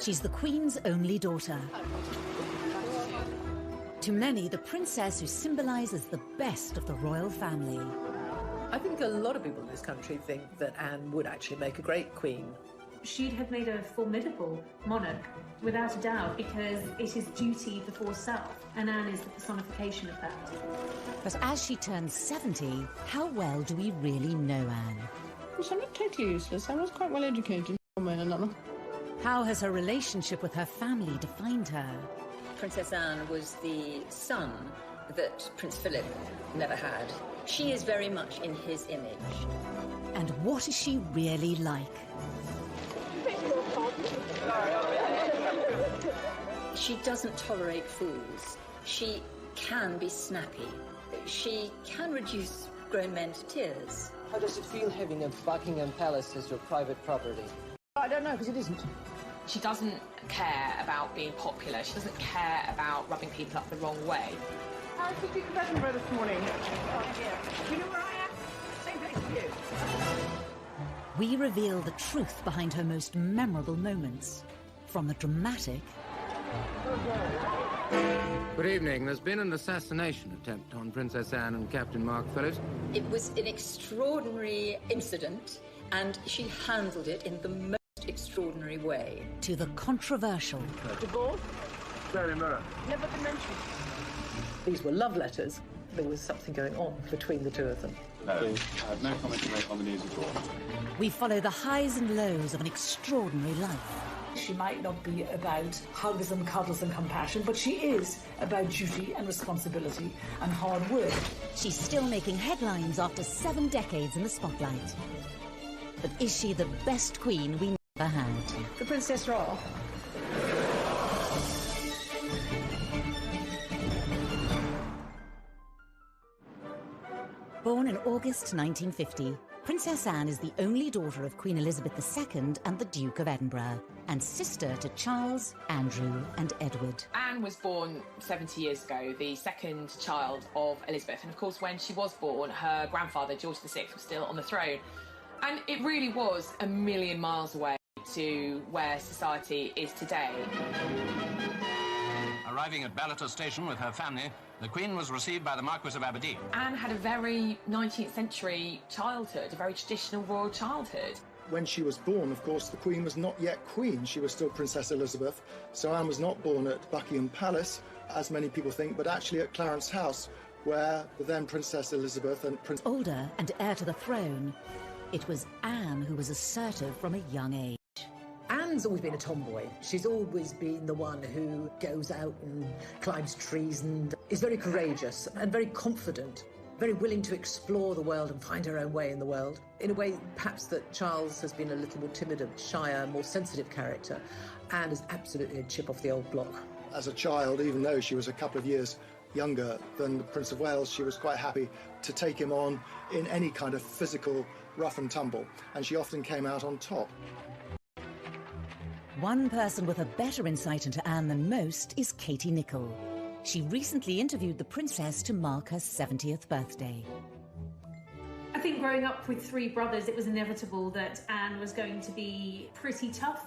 She's the Queen's only daughter. To many, the princess who symbolises the best of the royal family. I think a lot of people in this country think that Anne would actually make a great queen. She'd have made a formidable monarch, without a doubt, because it is duty before self, and Anne is the personification of that. But as she turns 70, how well do we really know Anne? Well, I'm not totally useless. I was quite well educated, one way or another. How has her relationship with her family defined her? Princess Anne was the son that Prince Philip never had. She is very much in his image. And what is she really like? She doesn't tolerate fools. She can be snappy. She can reduce grown men to tears. How does it feel having a Buckingham Palace as your private property? I don't know, because it isn't. She doesn't care about being popular. She doesn't care about rubbing people up the wrong way. How's the Duke of Edinburgh this morning? Do you know where I am? Same place as you. We reveal the truth behind her most memorable moments. From the dramatic... Good evening. There's been an assassination attempt on Princess Anne and Captain Mark Phillips. It was an extraordinary incident, and she handled it in the most extraordinary way. To the controversial. Divorce? Very mirror. Never been mentioned. These were love letters. There was something going on between the two of them. No, I have no comment to make on the news at all. We follow the highs and lows of an extraordinary life. She might not be about hugs and cuddles and compassion, but she is about duty and responsibility and hard work. She's still making headlines after 7 decades in the spotlight. But is she the best queen we never had? The Princess Royal. Born in August 1950, Princess Anne is the only daughter of Queen Elizabeth II and the Duke of Edinburgh, and sister to Charles, Andrew and Edward. Anne was born 70 years ago, the second child of Elizabeth. And of course, when she was born, her grandfather, George VI, was still on the throne. And it really was a million miles away to where society is today. Arriving at Ballater Station with her family, the Queen was received by the Marquis of Aberdeen. Anne had a very 19th century childhood, a very traditional royal childhood. When she was born, of course, the Queen was not yet Queen. She was still Princess Elizabeth. So Anne was not born at Buckingham Palace, as many people think, but actually at Clarence House, where the then Princess Elizabeth and Prince... Older and heir to the throne, it was Anne who was assertive from a young age. Anne's always been a tomboy. She's always been the one who goes out and climbs trees and is very courageous and very confident, very willing to explore the world and find her own way in the world. In a way, perhaps that Charles has been a little more timid, shyer, more sensitive character. Anne is absolutely a chip off the old block. As a child, even though she was a couple of years younger than the Prince of Wales, she was quite happy to take him on in any kind of physical rough and tumble, and she often came out on top. One person with a better insight into Anne than most is Katie Nicholl. She recently interviewed the princess to mark her 70th birthday. I think growing up with 3 brothers, it was inevitable that Anne was going to be pretty tough,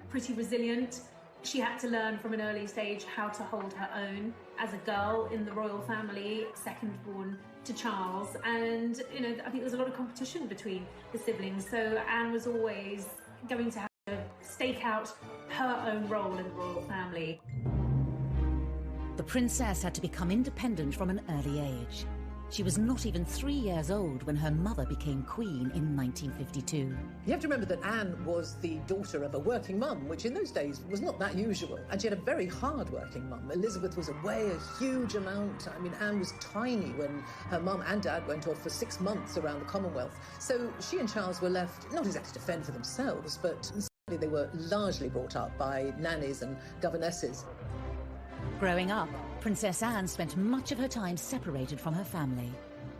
pretty resilient. She had to learn from an early stage how to hold her own as a girl in the royal family, second born to Charles. And, you know, I think there was a lot of competition between the siblings. So Anne was always going to have to stake out her own role in the royal family. The princess had to become independent from an early age. She was not even 3 years old when her mother became queen in 1952. You have to remember that Anne was the daughter of a working mum, which in those days was not that usual. And she had a very hard-working mum. Elizabeth was away a huge amount. I mean, Anne was tiny when her mum and dad went off for 6 months around the Commonwealth. So she and Charles were left not exactly to fend for themselves, but certainly they were largely brought up by nannies and governesses. Growing up, Princess Anne spent much of her time separated from her family.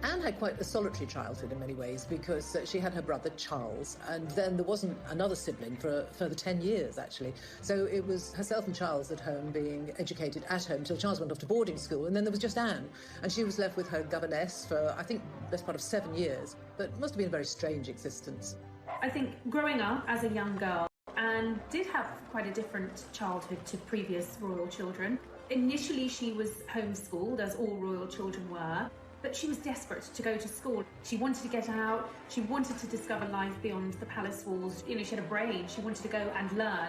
Anne had quite a solitary childhood in many ways because she had her brother Charles, and then there wasn't another sibling for a further 10 years, actually. So it was herself and Charles at home being educated at home till Charles went off to boarding school, and then there was just Anne, and she was left with her governess for, I think, the best part of 7 years. But it must have been a very strange existence. I think growing up as a young girl Anne did have quite a different childhood to previous royal children. Initially, she was homeschooled, as all royal children were, but she was desperate to go to school. She wanted to get out, she wanted to discover life beyond the palace walls. You know, she had a brain, she wanted to go and learn.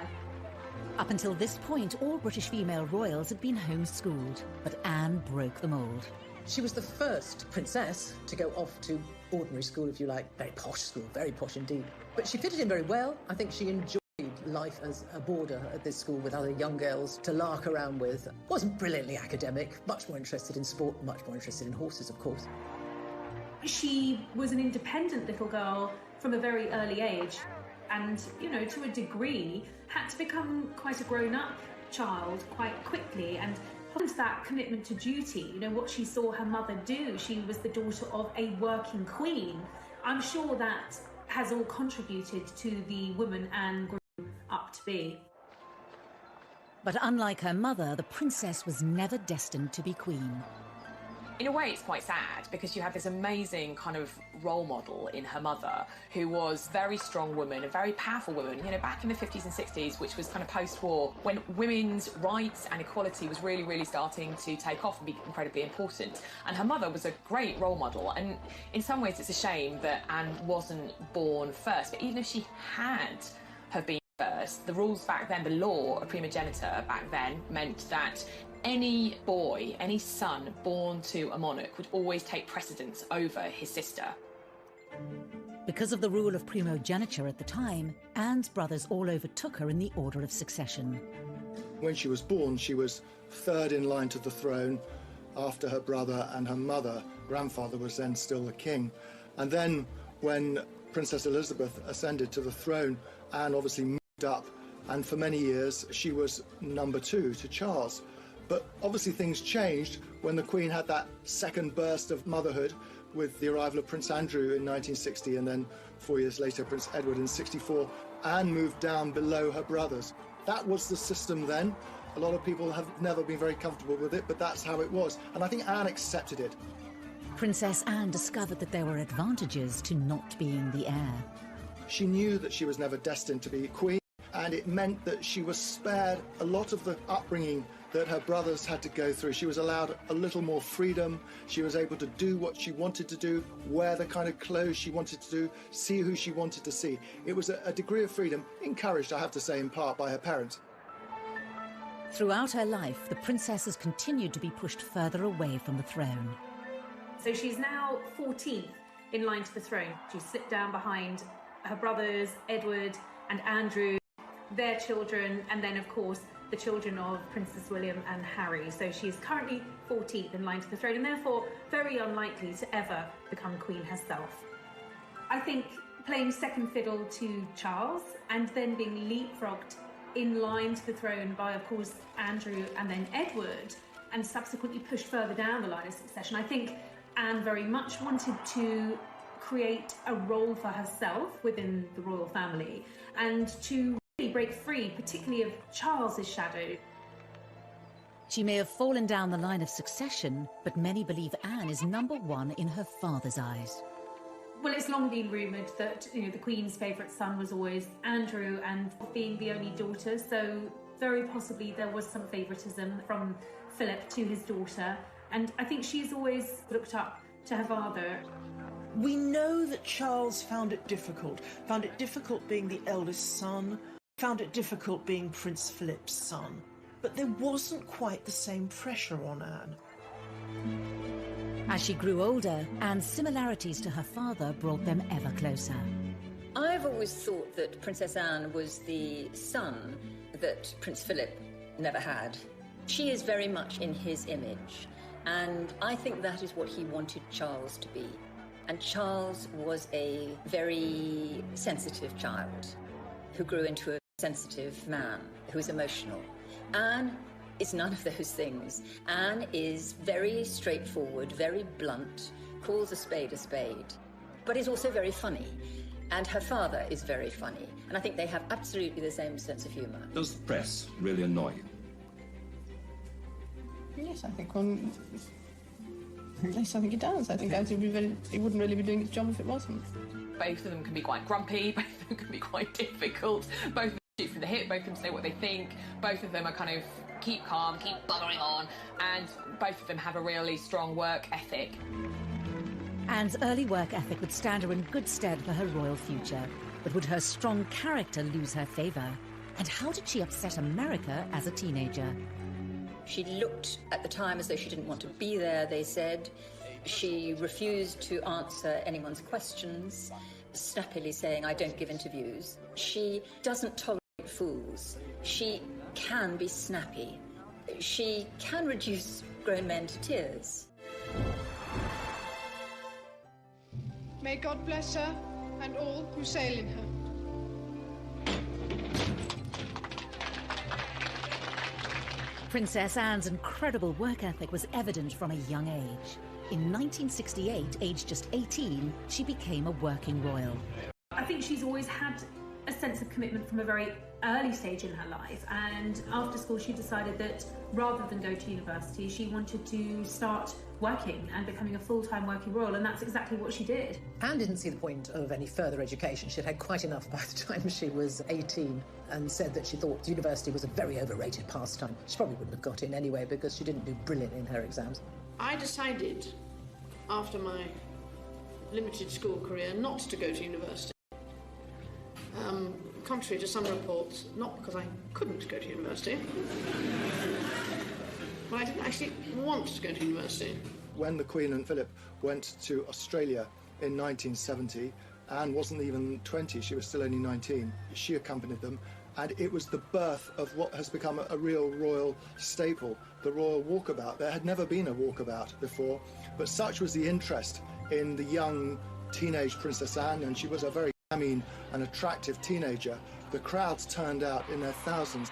Up until this point, all British female royals had been homeschooled, but Anne broke the mould. She was the first princess to go off to ordinary school, if you like. Very posh school, very posh indeed. But she fitted in very well. I think she enjoyed life as a boarder at this school with other young girls to lark around with. Wasn't brilliantly academic, much more interested in sport, much more interested in horses, of course. She was an independent little girl from a very early age and, you know, to a degree, had to become quite a grown-up child quite quickly, and that commitment to duty, you know, what she saw her mother do. She was the daughter of a working queen. I'm sure that has all contributed to the woman Anne grew up to be. But unlike her mother, the princess was never destined to be queen. In a way, it's quite sad because you have this amazing kind of role model in her mother who was a very strong woman, a very powerful woman, you know, back in the 50s and 60s, which was kind of post-war, when women's rights and equality was really, really starting to take off and be incredibly important. And her mother was a great role model. And in some ways, it's a shame that Anne wasn't born first. But even if she had have been first, the rules back then, the law of primogeniture back then, meant that any boy, any son born to a monarch would always take precedence over his sister. Because of the rule of primogeniture at the time, Anne's brothers all overtook her in the order of succession. When she was born, she was third in line to the throne after her brother and her mother. Grandfather was then still the king. And then when Princess Elizabeth ascended to the throne, Anne obviously moved up, and for many years she was number 2 to Charles. But obviously things changed when the Queen had that second burst of motherhood with the arrival of Prince Andrew in 1960, and then 4 years later Prince Edward in 64. Anne moved down below her brothers. That was the system then. A lot of people have never been very comfortable with it, but that's how it was. And I think Anne accepted it. Princess Anne discovered that there were advantages to not being the heir. She knew that she was never destined to be queen, and it meant that she was spared a lot of the upbringing that her brothers had to go through. She was allowed a little more freedom. She was able to do what she wanted to do, wear the kind of clothes she wanted to do, see who she wanted to see. It was a degree of freedom, encouraged, I have to say, in part by her parents. Throughout her life, the princess has continued to be pushed further away from the throne. So she's now 14th in line to the throne. She slipped down behind her brothers, Edward and Andrew, their children, and then, of course, the children of Princess William and Harry. So she is currently 14th in line to the throne, and therefore very unlikely to ever become queen herself. I think playing second fiddle to Charles and then being leapfrogged in line to the throne by, of course, Andrew and then Edward, and subsequently pushed further down the line of succession, I think Anne very much wanted to create a role for herself within the royal family and to really break free, particularly of Charles's shadow. She may have fallen down the line of succession, but many believe Anne is number 1 in her father's eyes. Well, it's long been rumoured that, you know, the Queen's favourite son was always Andrew, and being the only daughter, so very possibly there was some favouritism from Philip to his daughter, and I think she's always looked up to her father. We know that Charles found it difficult being the eldest son, found it difficult being Prince Philip's son, but there wasn't quite the same pressure on Anne. As she grew older, Anne's similarities to her father brought them ever closer. I've always thought that Princess Anne was the son that Prince Philip never had. She is very much in his image, and I think that is what he wanted Charles to be. And Charles was a very sensitive child who grew into a sensitive man who is emotional. Anne is none of those things. Anne is very straightforward, very blunt, calls a spade, but is also very funny. And her father is very funny. And I think they have absolutely the same sense of humour. Does the press really annoy you? Yes, I think Yes, I think it does. I think it wouldn't really be doing its job if it wasn't. Both of them can be quite grumpy, both of them can be quite difficult, both of them shoot from the hip, both of them say what they think, both of them are kind of keep calm, keep buggering on, and both of them have a really strong work ethic. Anne's early work ethic would stand her in good stead for her royal future, but would her strong character lose her favour? And how did she upset America as a teenager? She looked at the time as though she didn't want to be there, they said. She refused to answer anyone's questions, snappily saying, I don't give interviews. She doesn't tolerate fools. She can be snappy. She can reduce grown men to tears. May God bless her and all who sail in her. Princess Anne's incredible work ethic was evident from a young age. In 1968, aged just 18, she became a working royal. I think she's always had a sense of commitment from a very early stage in her life, and after school she decided that rather than go to university, she wanted to start working and becoming a full-time working royal, and that's exactly what she did. Anne didn't see the point of any further education. She'd had quite enough by the time she was 18, and said that she thought university was a very overrated pastime. She probably wouldn't have got in anyway because she didn't do brilliant in her exams. I decided, after my limited school career, not to go to university. Contrary to some reports, not because I couldn't go to university, but I didn't actually want to go to university. When the Queen and Philip went to Australia in 1970, Anne wasn't even 20, she was still only 19. She accompanied them, and it was the birth of what has become a real royal staple, the royal walkabout. There had never been a walkabout before, but such was the interest in the young teenage Princess Anne, and she was a very an attractive teenager. The crowds turned out in their thousands.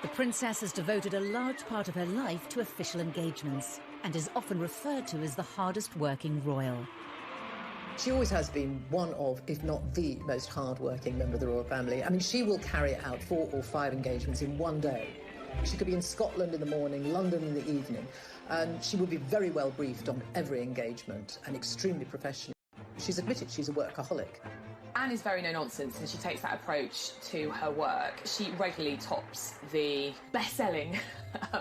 The princess has devoted a large part of her life to official engagements and is often referred to as the hardest working royal. She always has been one of, if not the most hard-working member of the royal family. I mean, she will carry out 4 or 5 engagements in one day. She could be in Scotland in the morning, London in the evening, and she will be very well briefed on every engagement and extremely professional. She's admitted she's a workaholic. Anne is very no-nonsense, and she takes that approach to her work. She regularly tops the best-selling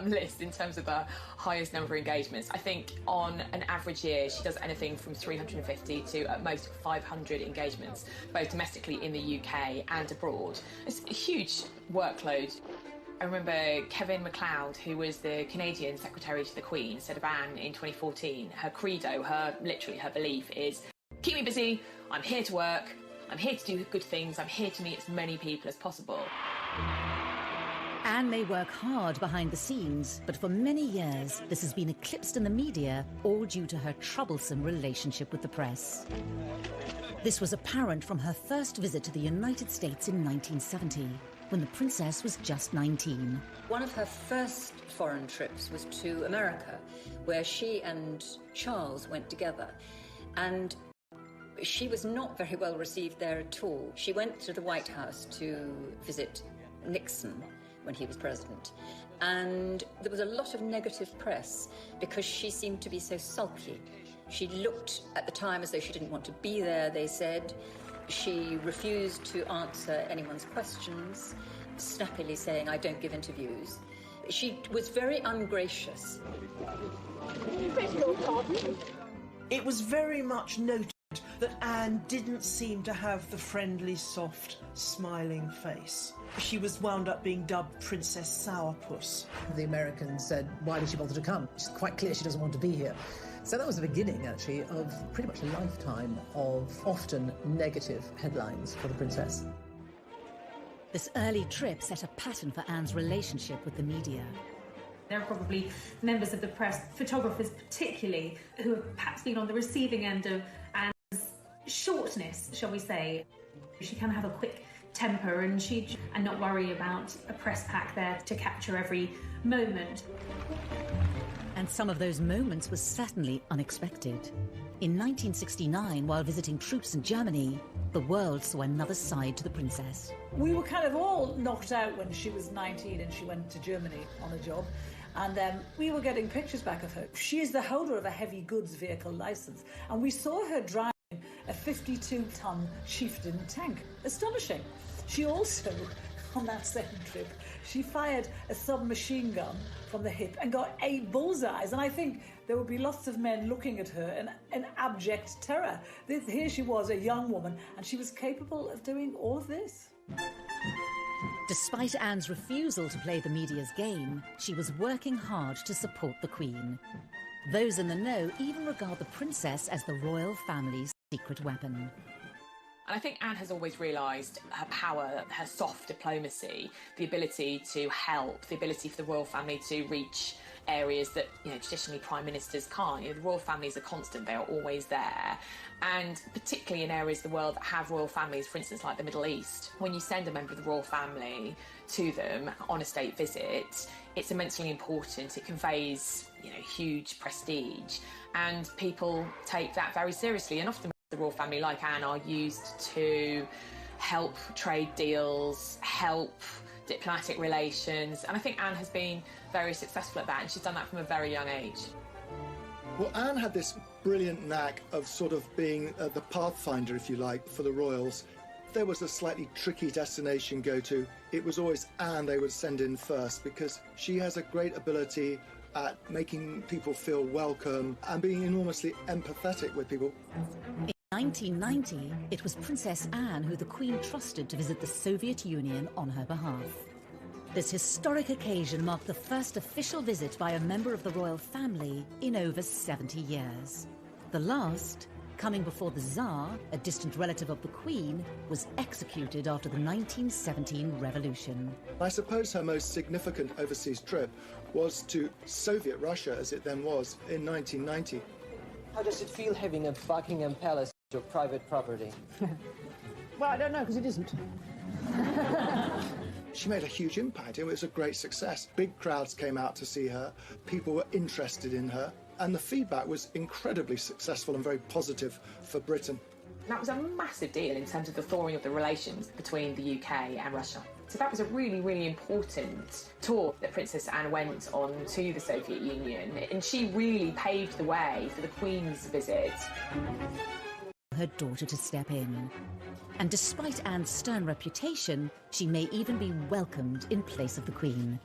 list in terms of the highest number of engagements. I think on an average year, she does anything from 350 to at most 500 engagements, both domestically in the UK and abroad. It's a huge workload. I remember Kevin MacLeod, who was the Canadian Secretary to the Queen, said of Anne in 2014, her credo, literally her belief is, keep me busy, I'm here to work, I'm here to do good things, I'm here to meet as many people as possible. Anne may work hard behind the scenes, but for many years this has been eclipsed in the media, all due to her troublesome relationship with the press. This was apparent from her first visit to the United States in 1970, when the princess was just 19. One of her first foreign trips was to America, where she and Charles went together. And she was not very well received there at all. She went to the White House to visit Nixon when he was president, and there was a lot of negative press because she seemed to be so sulky. She looked at the time as though she didn't want to be there, they said. She refused to answer anyone's questions, snappily saying, I don't give interviews. She was very ungracious. It was very much noted that Anne didn't seem to have the friendly, soft, smiling face. She was wound up being dubbed Princess Sourpuss. The Americans said, why did she bother to come? It's quite clear she doesn't want to be here. So that was the beginning, actually, of pretty much a lifetime of often negative headlines for the princess. This early trip set a pattern for Anne's relationship with the media. There are probably members of the press, photographers particularly, who have perhaps been on the receiving end of Anne's shortness, shall we say. She can have a quick temper and not worry about a press pack there to capture every moment. And some of those moments were certainly unexpected. In 1969, while visiting troops in Germany, the world saw another side to the princess. We were kind of all knocked out when she was 19 and she went to Germany on a job. And we were getting pictures back of her. She is the holder of a heavy goods vehicle licence. And we saw her driving a 52-ton Chieftain tank. Astonishing. She also, on that same trip, she fired a submachine gun from the hip and got 8 bullseyes. And I think there would be lots of men looking at her in abject terror. Here she was, a young woman, and she was capable of doing all of this. Despite Anne's refusal to play the media's game, she was working hard to support the Queen. Those in the know even regard the princess as the royal family's secret weapon. And I think Anne has always realised her power, her soft diplomacy, the ability to help, the ability for the royal family to reach areas that, traditionally prime ministers can't. The royal family is a constant, they are always there. And particularly in areas of the world that have royal families, for instance, like the Middle East, when you send a member of the royal family to them on a state visit, it's immensely important. It conveys, huge prestige, and people take that very seriously. And often the royal family, like Anne, are used to help trade deals, help diplomatic relations, and I think Anne has been very successful at that, and she's done that from a very young age. Well, Anne had this brilliant knack of sort of being the pathfinder, if you like, for the royals. If there was a slightly tricky destination go to, it was always Anne they would send in first, because she has a great ability at making people feel welcome and being enormously empathetic with people. In 1990, it was Princess Anne who the Queen trusted to visit the Soviet Union on her behalf. This historic occasion marked the first official visit by a member of the royal family in over 70 years. The last, coming before the Tsar, a distant relative of the Queen, was executed after the 1917 revolution. I suppose her most significant overseas trip was to Soviet Russia, as it then was, in 1990. How does it feel having a Buckingham Palace as your private property? Well, I don't know, because it isn't. She made a huge impact. It was a great success. Big crowds came out to see her. People were interested in her. And the feedback was incredibly successful and very positive for Britain. That was a massive deal in terms of the thawing of the relations between the UK and Russia. So that was a really, really important tour that Princess Anne went on to the Soviet Union. And she really paved the way for the Queen's visit. Her daughter to step in. And despite Anne's stern reputation, she may even be welcomed in place of the Queen.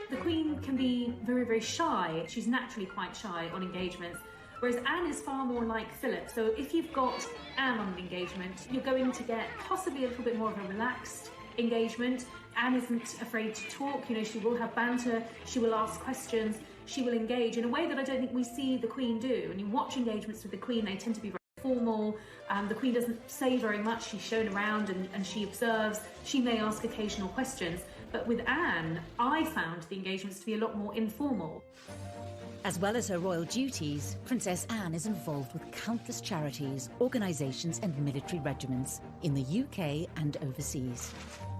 The Queen can be very, very shy. She's naturally quite shy on engagements, whereas Anne is far more like Philip. So if you've got Anne on an engagement, you're going to get possibly a little bit more of a relaxed engagement. Anne isn't afraid to talk, she will have banter, she will ask questions, she will engage in a way that I don't think we see the Queen do. When you watch engagements with the Queen, they tend to be very formal. The Queen doesn't say very much. She's shown around and she observes. She may ask occasional questions. But with Anne, I found the engagements to be a lot more informal. As well as her royal duties, Princess Anne is involved with countless charities, organisations and military regiments in the UK and overseas.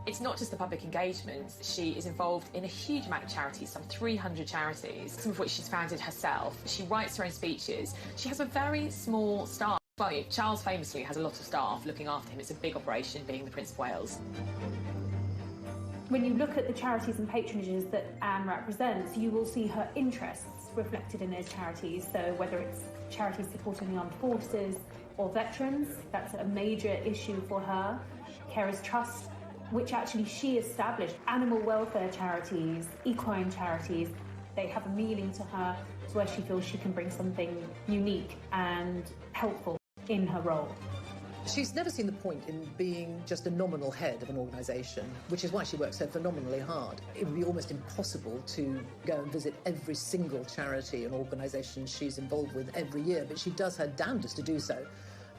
It's not just the public engagements. She is involved in a huge amount of charities, some 300 charities, some of which she's founded herself. She writes her own speeches. She has a very small staff. Well, Charles famously has a lot of staff looking after him. It's a big operation, being the Prince of Wales. When you look at the charities and patronages that Anne represents, you will see her interests reflected in those charities. So whether it's charities supporting the armed forces or veterans, that's a major issue for her. Carers Trust, which actually she established. Animal welfare charities, equine charities, they have a meaning to her. It's where she feels she can bring something unique and helpful in her role. She's never seen the point in being just a nominal head of an organisation, which is why she works so phenomenally hard. It would be almost impossible to go and visit every single charity and organisation she's involved with every year, but she does her damnedest to do so.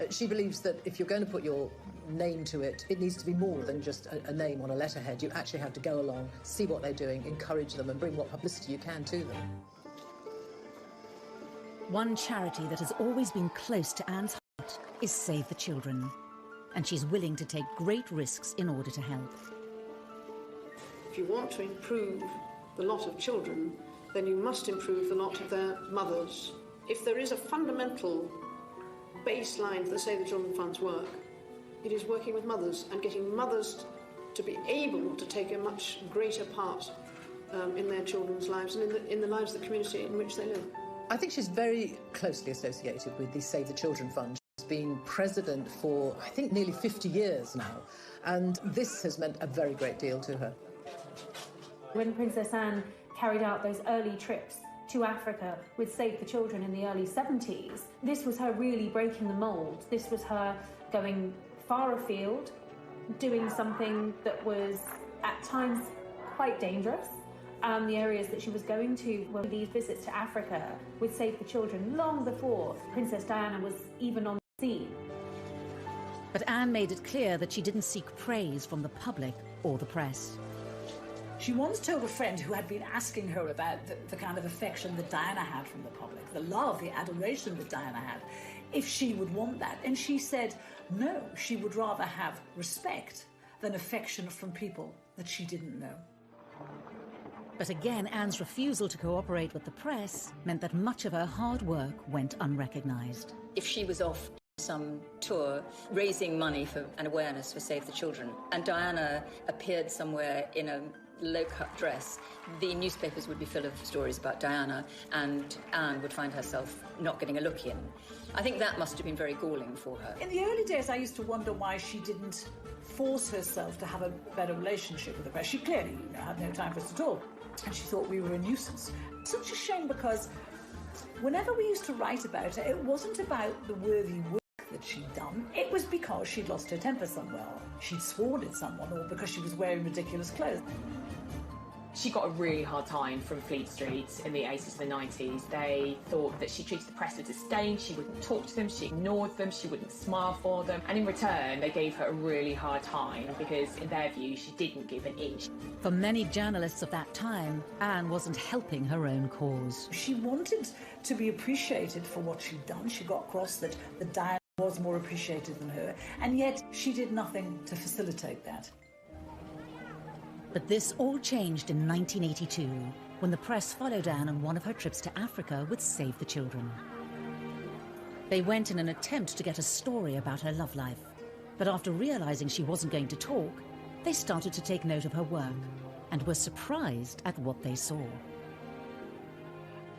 She believes that if you're going to put your name to it, it needs to be more than just a name on a letterhead. You actually have to go along, see what they're doing, encourage them and bring what publicity you can to them. One charity that has always been close to Anne's heart is Save the Children, and she's willing to take great risks in order to help. If you want to improve the lot of children, then you must improve the lot of their mothers. If there is a fundamental baseline for the Save the Children Fund's work, it is working with mothers and getting mothers to be able to take a much greater part in their children's lives and in the lives of the community in which they live. I think she's very closely associated with the Save the Children Fund. She's been president for, I think, nearly 50 years now, and this has meant a very great deal to her. When Princess Anne carried out those early trips to Africa with Save the Children in the early 70s, this was her really breaking the mould. This was her going far afield, doing something that was at times quite dangerous. The areas that she was going to were these visits to Africa with Save the Children long before Princess Diana was even on the scene. But Anne made it clear that she didn't seek praise from the public or the press. She once told a friend who had been asking her about the kind of affection that Diana had from the public, the love, the adoration that Diana had, if she would want that. And she said no, she would rather have respect than affection from people that she didn't know. But again, Anne's refusal to cooperate with the press meant that much of her hard work went unrecognised. If she was off some tour raising money for an awareness for Save the Children, and Diana appeared somewhere in a low-cut dress, the newspapers would be full of stories about Diana, and Anne would find herself not getting a look in. I think that must have been very galling for her. In the early days, I used to wonder why she didn't force herself to have a better relationship with the press. She clearly had no time for us at all, and she thought we were a nuisance. Such a shame, because whenever we used to write about her, it wasn't about the worthy work that she'd done. It was because she'd lost her temper somewhere, she'd sworn at someone, or because she was wearing ridiculous clothes. She got a really hard time from Fleet Street in the 80s and the 90s. They thought that she treated the press with disdain, she wouldn't talk to them, she ignored them, she wouldn't smile for them. And in return, they gave her a really hard time because, in their view, she didn't give an inch. For many journalists of that time, Anne wasn't helping her own cause. She wanted to be appreciated for what she'd done. She got across that Diana was more appreciated than her, and yet she did nothing to facilitate that. But this all changed in 1982, when the press followed Anne on one of her trips to Africa with Save the Children. They went in an attempt to get a story about her love life, but after realising she wasn't going to talk, they started to take note of her work and were surprised at what they saw.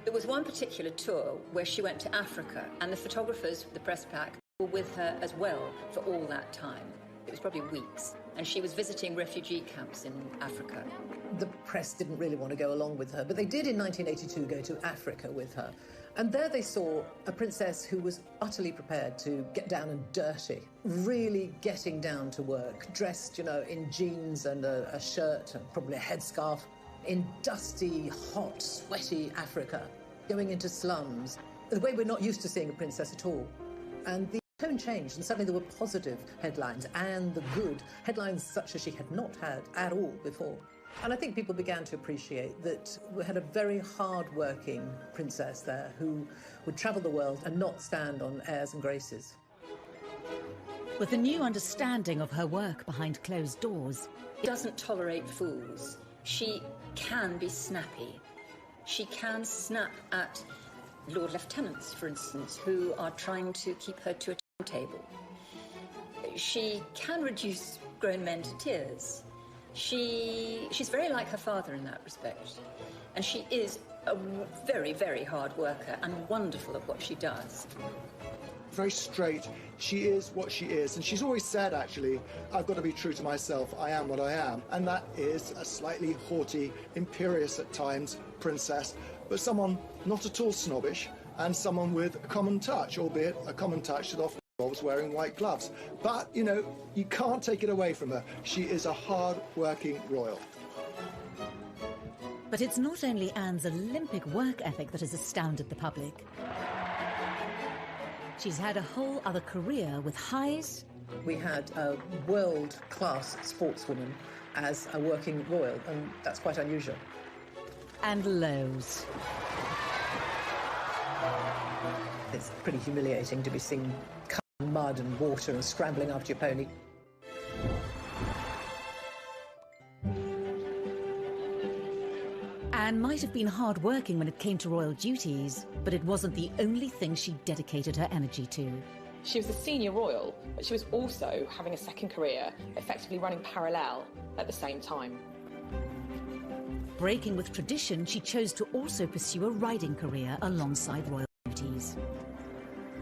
There was one particular tour where she went to Africa, and the photographers, the press pack, were with her as well for all that time. It was probably weeks, and she was visiting refugee camps in Africa. The press didn't really want to go along with her, but they did in 1982 go to Africa with her. And there they saw a princess who was utterly prepared to get down and dirty, really getting down to work, dressed, in jeans and a shirt and probably a headscarf, in dusty, hot, sweaty Africa, going into slums, the way we're not used to seeing a princess at all. And the tone changed, and suddenly there were positive headlines, and the good headlines such as she had not had at all before. And I think people began to appreciate that we had a very hard-working princess there who would travel the world and not stand on airs and graces. With a new understanding of her work behind closed doors, She doesn't tolerate fools. She can be snappy. She can snap at Lord Lieutenants, for instance, who are trying to keep her to a timetable. She can reduce grown men to tears. She's very like her father in that respect. And she is a very, very hard worker and wonderful at what she does. Very straight. She is what she is. And she's always said, actually, I've got to be true to myself. I am what I am. And that is a slightly haughty, imperious at times princess, but someone not at all snobbish, and someone with a common touch, albeit a common touch that often involves wearing white gloves. But, you can't take it away from her. She is a hard-working royal. But it's not only Anne's Olympic work ethic that has astounded the public. She's had a whole other career with highs. We had a world-class sportswoman as a working royal, and that's quite unusual. And lows. It's pretty humiliating to be seen covered in mud and water and scrambling after your pony. Anne might have been hard-working when it came to royal duties, but it wasn't the only thing she dedicated her energy to. She was a senior royal, but she was also having a second career, effectively running parallel at the same time. Breaking with tradition, she chose to also pursue a riding career alongside royal duties.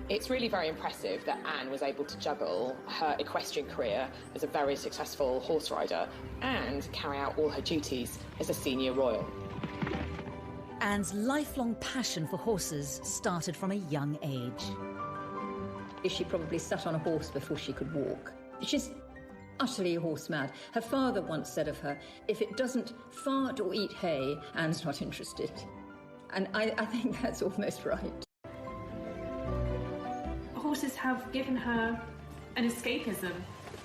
It's really very impressive that Anne was able to juggle her equestrian career as a very successful horse rider and carry out all her duties as a senior royal. Anne's lifelong passion for horses started from a young age. She probably sat on a horse before she could walk. She's utterly horse mad. Her father once said of her, if it doesn't fart or eat hay, Anne's not interested. And I think that's almost right. Horses have given her an escapism.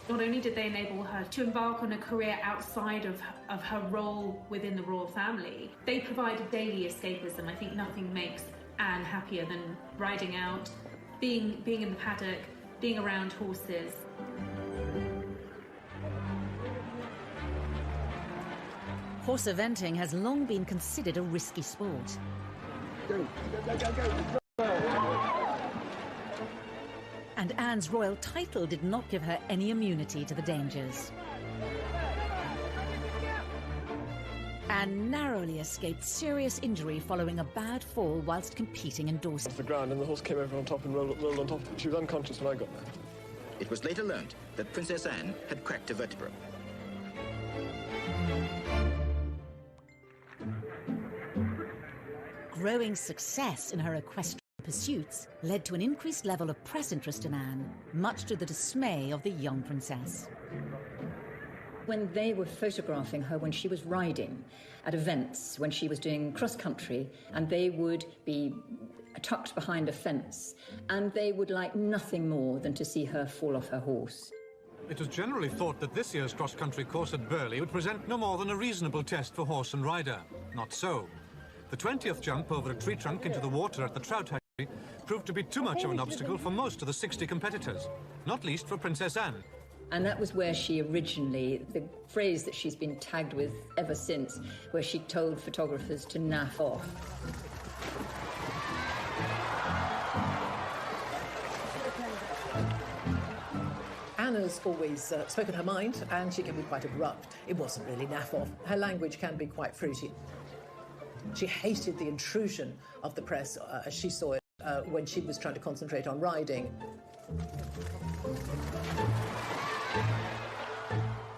Not only did they enable her to embark on a career outside of her role within the royal family, they provided daily escapism. I think nothing makes Anne happier than riding out, being in the paddock, being around horses. Horse eventing has long been considered a risky sport. Go. And Anne's royal title did not give her any immunity to the dangers. Anne narrowly escaped serious injury following a bad fall whilst competing in Dorset. Off the ground, and the horse came over on top and rolled on top. She was unconscious when I got there. It was later learned that Princess Anne had cracked a vertebra. Growing success in her equestrian pursuits led to an increased level of press interest in Anne, much to the dismay of the young princess. When they were photographing her when she was riding at events, when she was doing cross-country, and they would be tucked behind a fence, and they would like nothing more than to see her fall off her horse. It was generally thought that this year's cross-country course at Burghley would present no more than a reasonable test for horse and rider. Not so. The 20th jump over a tree trunk into the water at the Trout Hatchery proved to be too much of an obstacle for most of the 60 competitors, not least for Princess Anne. And that was where she originally, the phrase that she's been tagged with ever since, where she told photographers to naff off. Anna's always spoken her mind, and she can be quite abrupt. It wasn't really naff off. Her language can be quite fruity. She hated the intrusion of the press, as she saw it, when she was trying to concentrate on riding.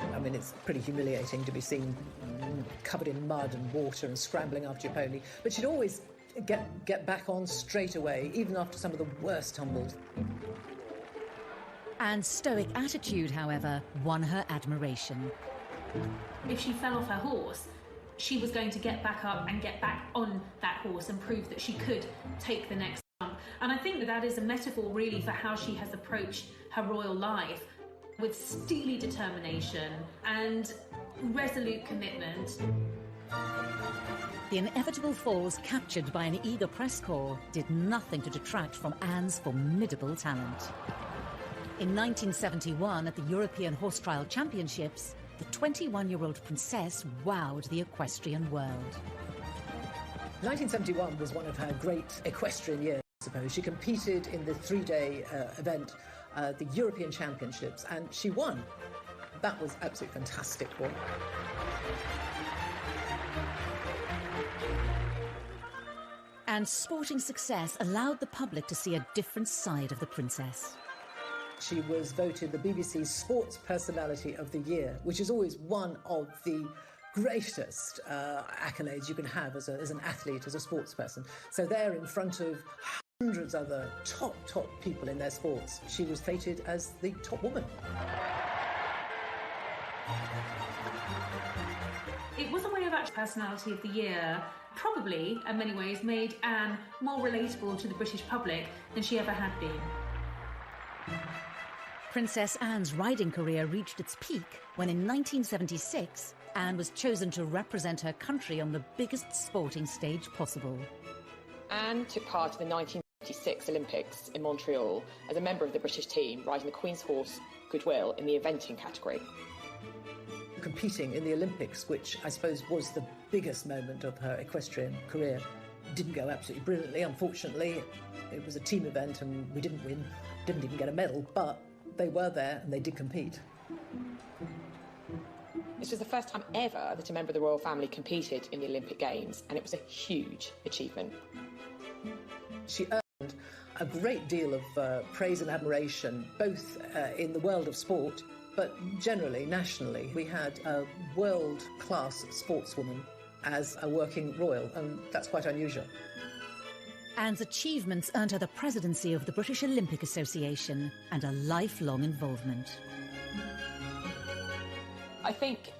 I mean, it's pretty humiliating to be seen covered in mud and water and scrambling after your pony, but she'd always get back on straight away, even after some of the worst tumbles. Anne's stoic attitude, however, won her admiration. If she fell off her horse, she was going to get back up and get back on that horse and prove that she could take the next jump. And I think that is a metaphor really for how she has approached her royal life, with steely determination and resolute commitment. The inevitable falls captured by an eager press corps did nothing to detract from Anne's formidable talent. In 1971, at the European Horse Trial Championships, the 21-year-old princess wowed the equestrian world. 1971 was one of her great equestrian years, I suppose. She competed in the three-day event, the European Championships, and she won. That was absolutely fantastic for her. And sporting success allowed the public to see a different side of the princess. She was voted the BBC's Sports Personality of the Year, which is always one of the greatest accolades you can have as an athlete, as a sports person. So there, in front of hundreds of other top people in their sports, she was fated as the top woman. It was a way of actually Personality of the Year. Probably, in many ways, made Anne more relatable to the British public than she ever had been. Princess Anne's riding career reached its peak when in 1976, Anne was chosen to represent her country on the biggest sporting stage possible. Anne took part in the 1996 Olympics in Montreal as a member of the British team, riding the Queen's horse, Goodwill, in the eventing category. Competing in the Olympics, which I suppose was the biggest moment of her equestrian career, didn't go absolutely brilliantly, unfortunately. It was a team event and we didn't win, didn't even get a medal, but they were there and they did compete. This was the first time ever that a member of the royal family competed in the Olympic Games, and it was a huge achievement. She earned a great deal of praise and admiration, both in the world of sport, but generally, nationally. We had a world-class sportswoman as a working royal, and that's quite unusual. Anne's achievements earned her the presidency of the British Olympic Association and a lifelong involvement. I think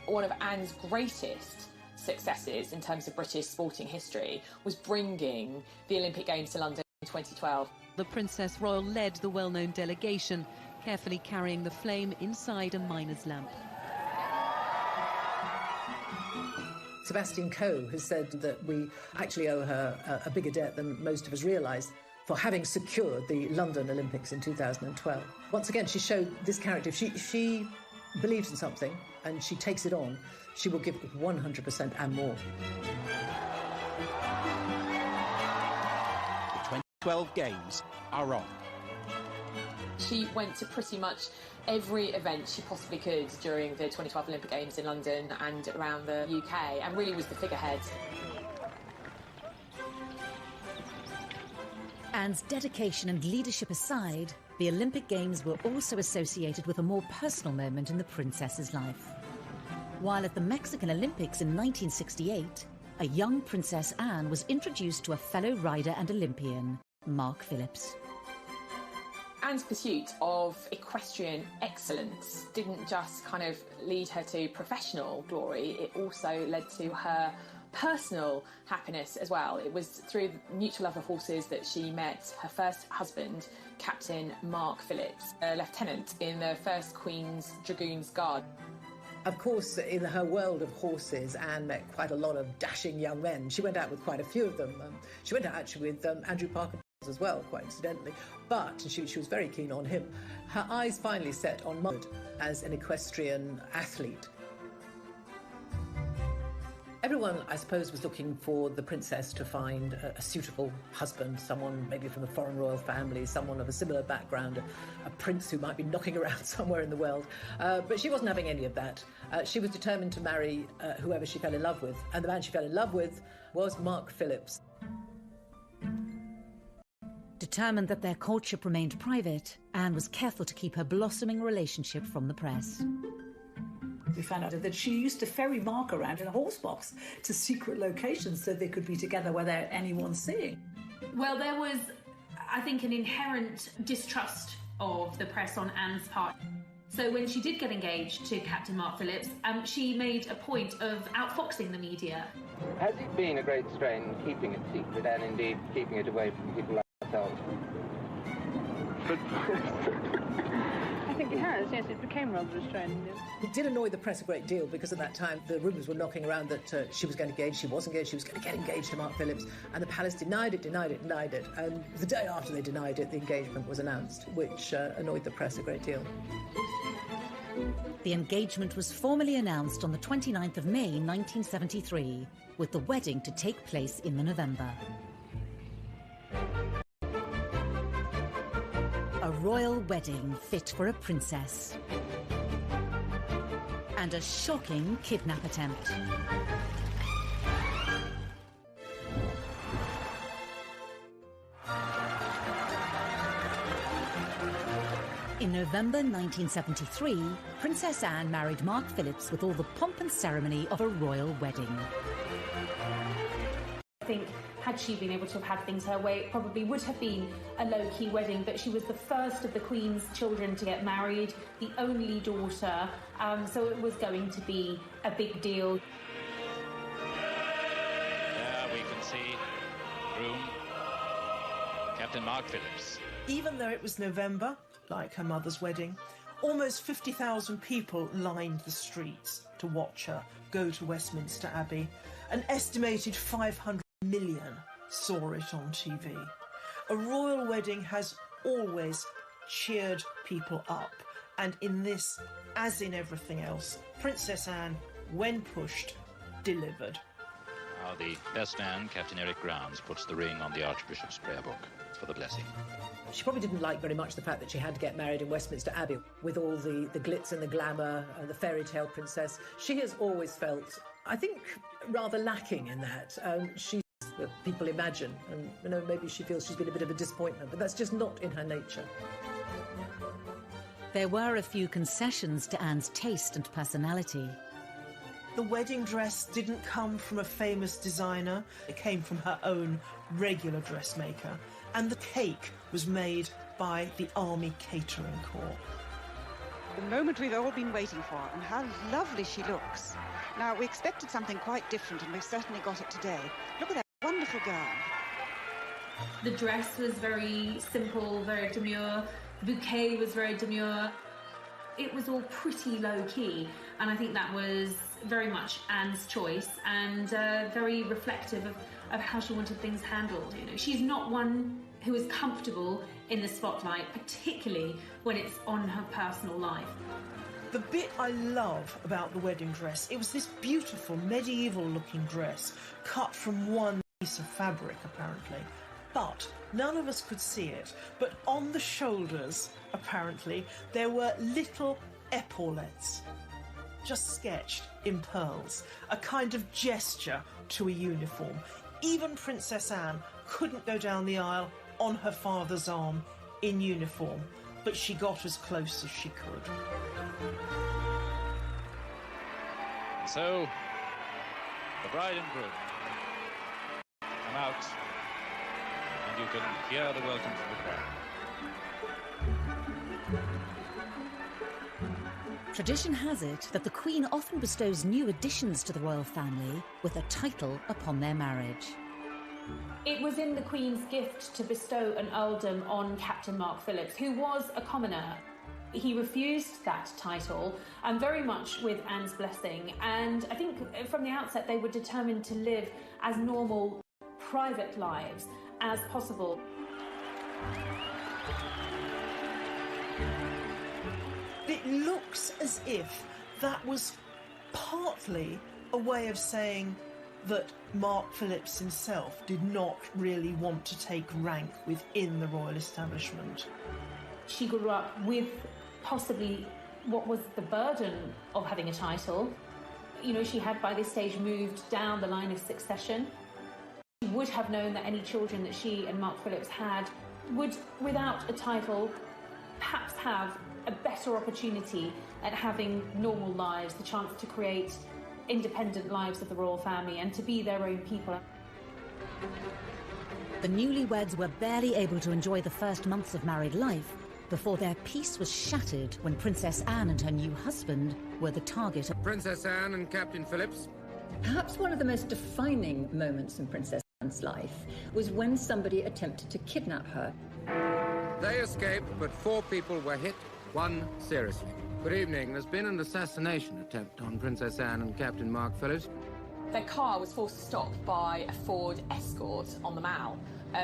one of Anne's greatest successes in terms of British sporting history was bringing the Olympic Games to London in 2012. The Princess Royal led the well-known delegation, carefully carrying the flame inside a miner's lamp. Sebastian Coe has said that we actually owe her a bigger debt than most of us realise for having secured the London Olympics in 2012. Once again, she showed this character. If she believes in something and she takes it on, she will give 100% and more. The 2012 Games are on. She went to pretty much every event she possibly could during the 2012 Olympic Games in London and around the UK, and really was the figurehead. Anne's dedication and leadership aside, the Olympic Games were also associated with a more personal moment in the princess's life. While at the Mexican Olympics in 1968, a young Princess Anne was introduced to a fellow rider and Olympian, Mark Phillips. Anne's pursuit of equestrian excellence didn't just kind of lead her to professional glory, it also led to her personal happiness as well. It was through the mutual love of horses that she met her first husband, Captain Mark Phillips, a lieutenant in the 1st Queen's Dragoons Guard. Of course, in her world of horses, Anne met quite a lot of dashing young men. She went out with quite a few of them. She went out actually with Andrew Parker as well, quite incidentally, but she was very keen on him. Her eyes finally set on Muhammad as an equestrian athlete. Everyone, I suppose, was looking for the princess to find a suitable husband, someone maybe from the foreign royal family, someone of a similar background, a prince who might be knocking around somewhere in the world. But she wasn't having any of that. She was determined to marry whoever she fell in love with, and the man she fell in love with was Mark Phillips. Determined that their courtship remained private, Anne was careful to keep her blossoming relationship from the press. We found out that she used to ferry Mark around in a horse box to secret locations so they could be together without anyone seeing. Well, there was, I think, an inherent distrust of the press on Anne's part. So when she did get engaged to Captain Mark Phillips, she made a point of outfoxing the media. Has it been a great strain keeping it secret and indeed keeping it away from people like ourselves? I think it has, yes, it became rather a strain. It did annoy the press a great deal because at that time the rumours were knocking around that she was going to engage, she was engaged, she was going to get engaged to Mark Phillips, and the palace denied it. And the day after they denied it, the engagement was announced, which annoyed the press a great deal. The engagement was formally announced on the 29th of May 1973, with the wedding to take place in November. A royal wedding fit for a princess. And a shocking kidnap attempt. In November 1973, Princess Anne married Mark Phillips with all the pomp and ceremony of a royal wedding. I think had she been able to have had things her way, it probably would have been a low-key wedding, but she was the first of the Queen's children to get married, the only daughter, so it was going to be a big deal. There we can see groom Captain Mark Phillips. Even though it was November, like her mother's wedding, almost 50,000 people lined the streets to watch her go to Westminster Abbey. An estimated 500 million saw it on TV. A royal wedding has always cheered people up, and in this, as in everything else, Princess Anne, when pushed, delivered. Now the best man, Captain Eric Grounds, puts the ring on the Archbishop's prayer book for the blessing. She probably didn't like very much the fact that she had to get married in Westminster Abbey with all the glitz and the glamour and the fairy tale princess. She has always felt, I think, rather lacking in that. She's that people imagine. And, you know, maybe she feels she's been a bit of a disappointment, but that's just not in her nature. There were a few concessions to Anne's taste and personality. The wedding dress didn't come from a famous designer. It came from her own regular dressmaker. And the cake was made by the Army Catering Corps. The moment we've all been waiting for, and how lovely she looks. Now, we expected something quite different, and we've certainly got it today. Look at that wonderful gown. The dress was very simple, very demure. The bouquet was very demure. It was all pretty low-key, and I think that was very much Anne's choice and very reflective of how she wanted things handled. You know, she's not one who is comfortable in the spotlight, particularly when it's on her personal life. The bit I love about the wedding dress, it was this beautiful medieval-looking dress cut from one piece of fabric, apparently. But none of us could see it. But on the shoulders, apparently, there were little epaulettes, just sketched in pearls, a kind of gesture to a uniform. Even Princess Anne couldn't go down the aisle on her father's arm in uniform, but she got as close as she could. So, the bride and groom come out, and you can hear the welcome from the crowd. Tradition has it that the Queen often bestows new additions to the royal family with a title upon their marriage. It was in the Queen's gift to bestow an earldom on Captain Mark Phillips, who was a commoner. He refused that title, and very much with Anne's blessing. And I think from the outset they were determined to live as normal, private lives as possible. It looks as if that was partly a way of saying that Mark Phillips himself did not really want to take rank within the royal establishment. She grew up with possibly what was the burden of having a title. You know, she had by this stage moved down the line of succession. She would have known that any children that she and Mark Phillips had would, without a title, perhaps have a better opportunity at having normal lives, the chance to create independent lives of the royal family and to be their own people. The newlyweds were barely able to enjoy the first months of married life before their peace was shattered when Princess Anne and her new husband were the target of Princess Anne and Captain Phillips. Perhaps one of the most defining moments in Princess Anne's life was when somebody attempted to kidnap her. They escaped, but 4 people were hit, 1 seriously. Good evening. There's been an assassination attempt on Princess Anne and Captain Mark Phillips. Their car was forced to stop by a Ford Escort on the Mall.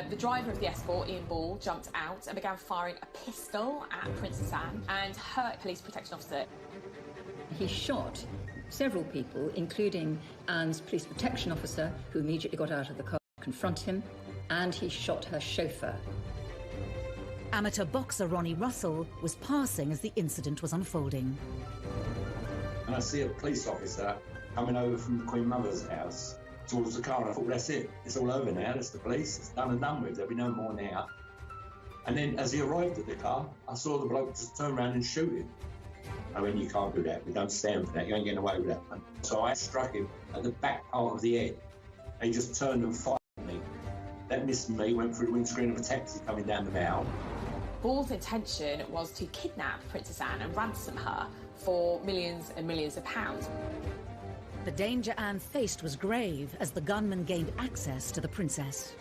The driver of the Escort, Ian Ball, jumped out and began firing a pistol at Princess Anne and her police protection officer. He shot several people, including Anne's police protection officer, who immediately got out of the car to confront him, and he shot her chauffeur. Amateur boxer Ronnie Russell was passing as the incident was unfolding. And I see a police officer coming over from the Queen Mother's house towards the car, and I thought, well, that's it. It's all over now. That's the police. It's done and done with. There'll be no more now. And then as he arrived at the car, I saw the bloke just turn around and shoot him. I mean, you can't do that. We don't stand for that. You ain't getting away with that, man. So I struck him at the back part of the head. And he just turned and fired at me. That missed me, went through the windscreen of a taxi coming down the Mall. Ball's intention was to kidnap Princess Anne and ransom her for millions and millions of pounds. The danger Anne faced was grave as the gunman gained access to the princess.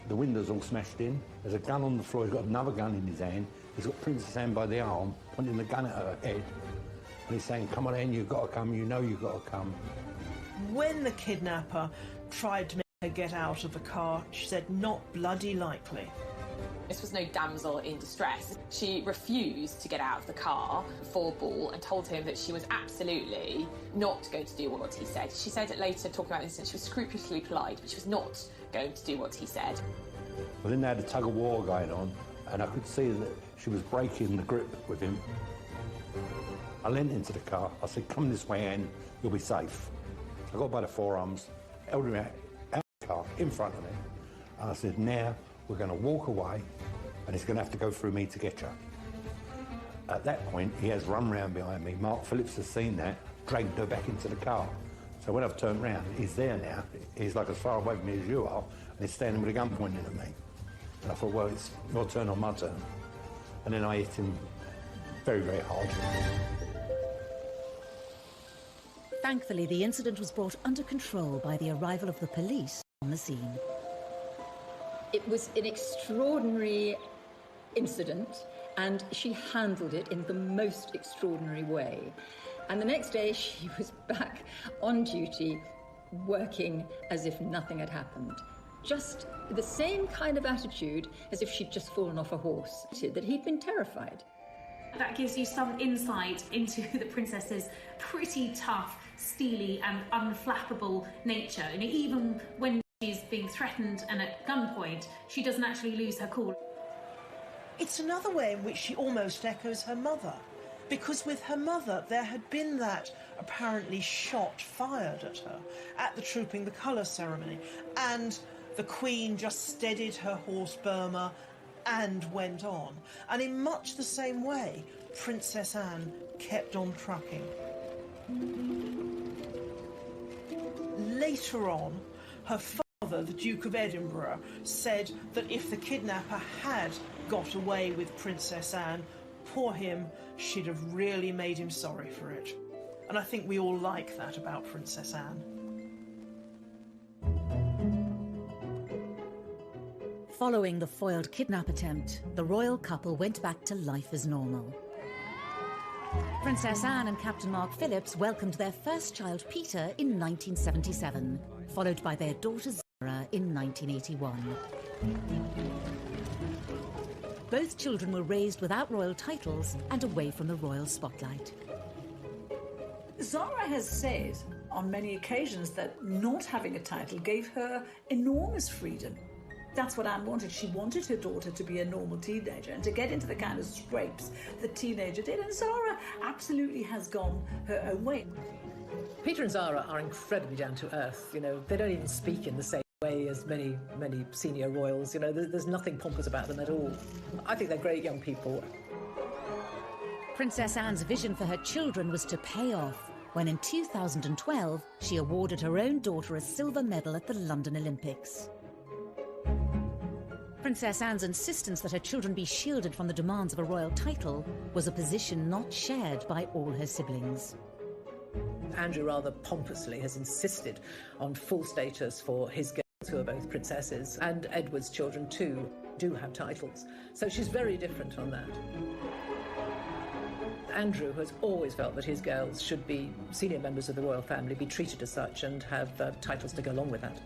The windows all smashed in. There's a gun on the floor. He's got another gun in his hand. He's got Princess Anne by the arm, pointing the gun at her head. And he's saying, come on, Anne, you've got to come. You know you've got to come. When the kidnapper tried to make her get out of the car, she said, not bloody likely. This was no damsel in distress. She refused to get out of the car for Ball and told him that she was absolutely not going to do what he said. She said later, talking about this incident, she was scrupulously polite, but she was not going to do what he said. Well, then they had a tug-of-war going on, and I could see that she was breaking the grip with him. I leant into the car. I said, come this way, Anne, you'll be safe. I got by the forearms, held him out of the car in front of me. And I said, now we're going to walk away and it's going to have to go through me to get you. At that point, he has run round behind me. Mark Phillips has seen that, dragged her back into the car. So when I've turned round, he's there now. He's like as far away from me as you are, and he's standing with a gun pointing at me. And I thought, well, it's your turn or my turn. And then I hit him very, very hard. Thankfully, the incident was brought under control by the arrival of the police on the scene. It was an extraordinary incident, and she handled it in the most extraordinary way. And the next day, she was back on duty, working as if nothing had happened. Just the same kind of attitude as if she'd just fallen off a horse, that he'd been terrified. That gives you some insight into the princess's pretty tough, steely and unflappable nature. And even when she's being threatened and at gunpoint, she doesn't actually lose her cool. It's another way in which she almost echoes her mother, because with her mother there had been that apparently shot fired at her at the Trooping the Colour ceremony, and the Queen just steadied her horse Burma and went on. And in much the same way, Princess Anne kept on trucking. Later on, her father, the Duke of Edinburgh, said that if the kidnapper had got away with Princess Anne, poor him, she'd have really made him sorry for it. And I think we all like that about Princess Anne. Following the foiled kidnap attempt, the royal couple went back to life as normal. Princess Anne and Captain Mark Phillips welcomed their first child, Peter, in 1977, followed by their daughter Zara in 1981. Both children were raised without royal titles and away from the royal spotlight. Zara has said on many occasions that not having a title gave her enormous freedom. That's what Anne wanted. She wanted her daughter to be a normal teenager and to get into the kind of scrapes the teenager did. And Zara absolutely has gone her own way. Peter and Zara are incredibly down to earth. You know, they don't even speak in the same way as many senior royals. You know, there's nothing pompous about them at all. I think they're great young people. Princess Anne's vision for her children was to pay off when in 2012 she awarded her own daughter a silver medal at the London Olympics. Princess Anne's insistence that her children be shielded from the demands of a royal title was a position not shared by all her siblings. Andrew rather pompously has insisted on full status for his girls, who are both princesses, and Edward's children too do have titles. So she's very different on that. Andrew has always felt that his girls should be senior members of the royal family, be treated as such, and have titles to go along with that.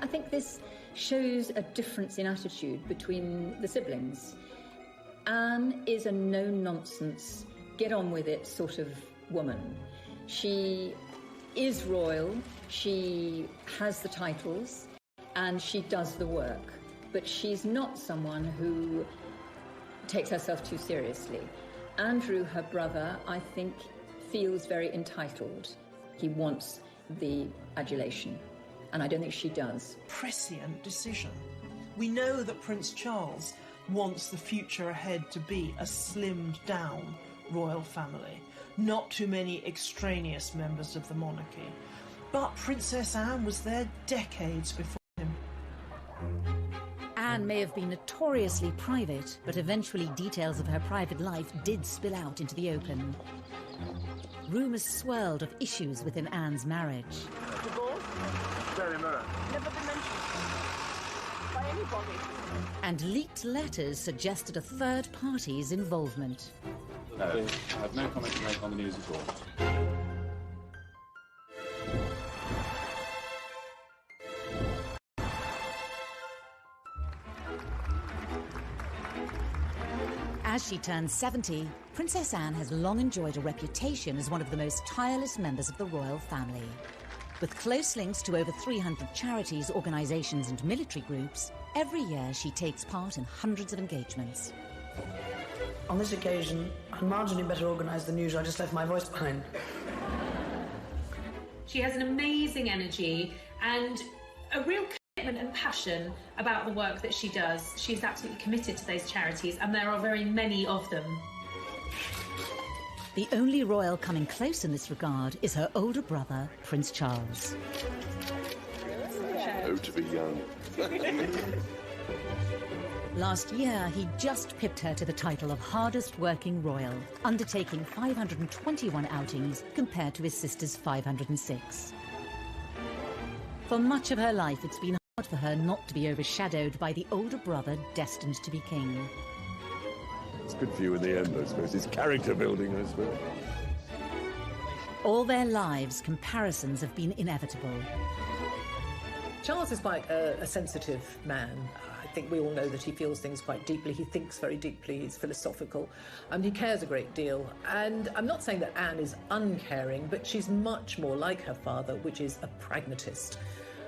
I think this shows a difference in attitude between the siblings. Anne is a no-nonsense, get-on-with-it sort of woman. She is royal, she has the titles, and she does the work. But she's not someone who takes herself too seriously. Andrew, her brother, I think, feels very entitled. He wants the adulation. And I don't think she does. Prescient decision. We know that Prince Charles wants the future ahead to be a slimmed-down royal family. Not too many extraneous members of the monarchy. But Princess Anne was there decades before him. Anne may have been notoriously private, but eventually details of her private life did spill out into the open. Rumours swirled of issues within Anne's marriage. Very mirror. Never been mentioned by anybody. And leaked letters suggested a third party's involvement. No, I have no comment to make on the news at all. As she turns 70, Princess Anne has long enjoyed a reputation as one of the most tireless members of the royal family. With close links to over 300 charities, organisations and military groups, every year she takes part in hundreds of engagements. On this occasion, I'm marginally better organised than usual. I just left my voice behind. She has an amazing energy and a real and passion about the work that she does. She's absolutely committed to those charities, and there are very many of them. The only royal coming close in this regard is her older brother, Prince Charles. Oh, to be young. Last year, he just pipped her to the title of hardest working royal, undertaking 521 outings compared to his sister's 506. For much of her life, it's been hard for her not to be overshadowed by the older brother destined to be king. It's good for you in the end, I suppose. It's character building, I suppose. All their lives, comparisons have been inevitable. Charles is quite a sensitive man. I think we all know that he feels things quite deeply. He thinks very deeply. He's philosophical. He cares a great deal. And I'm not saying that Anne is uncaring, but she's much more like her father, which is a pragmatist.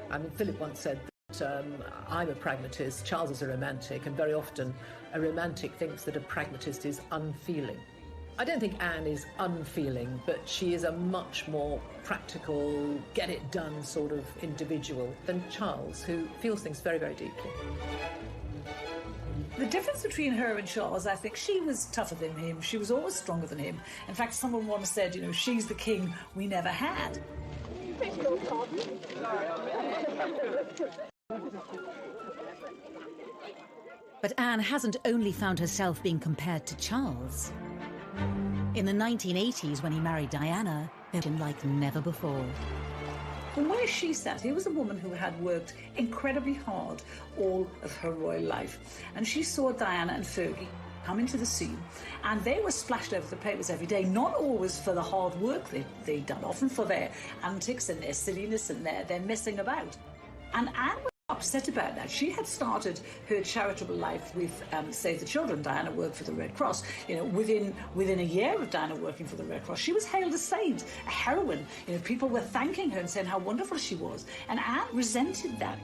I mean, Philip once said that I'm a pragmatist, Charles is a romantic, and very often a romantic thinks that a pragmatist is unfeeling. I don't think Anne is unfeeling, but she is a much more practical, get-it-done sort of individual than Charles, who feels things very, very deeply. The difference between her and Charles, I think she was tougher than him. She was always stronger than him. In fact, someone once said, you know, she's the king we never had. But Anne hasn't only found herself being compared to Charles. In the 1980s, when he married Diana, they've been like never before. From where she sat, here was a woman who had worked incredibly hard all of her royal life. And she saw Diana and Fergie come into the scene, and they were splashed over the papers every day, not always for the hard work they'd done, often for their antics and their silliness and their messing about. And Anne was upset about that. She had started her charitable life with Save the Children. Diana worked for the Red Cross. You know, within a year of Diana working for the Red Cross, she was hailed a saint, a heroine. You know, people were thanking her and saying how wonderful she was. And Anne resented that.